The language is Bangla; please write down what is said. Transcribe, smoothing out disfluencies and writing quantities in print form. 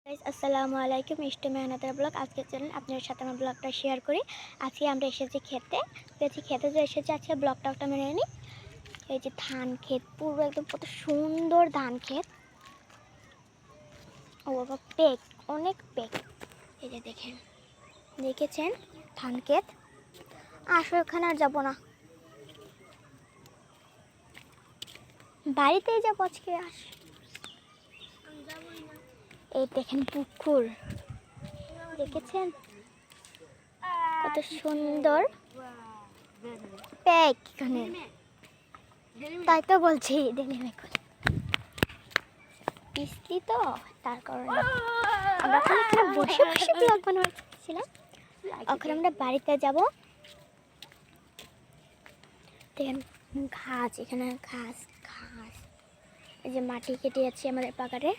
আসসালামু আলাইকুম, মিষ্টি মেহনতের ব্লগ। আজকে চলুন আপনাদের সাথে আমার ব্লগটা শেয়ার করি। আজকে আমরা এসেছি খেতে যে এসেছি আজকে ব্লগটা মেনে নিই। এই যে ধান ক্ষেত, পুরো একদম কত সুন্দর ধান ক্ষেত। ও বাবা, পেক, অনেক পেক। এই যে দেখেছেন ধান ক্ষেত। আসলে ওখানে আর যাবো না, বাড়িতেই যাবো আজকে। এই দেখেন পুকুর, দেখেছেন কত সুন্দর প্যাক এখানে। তাই তো বলছি বৃষ্টি তো, তার কারণে আমরা এখানে বসে বসে ব্লগ বানাচ্ছিলাম। এখন আমরা বাড়িতে যাব। দেখেন ঘাস, এখানে ঘাস ঘাস, এই যে মাটি কেটে যাচ্ছে আমাদের পাকারে।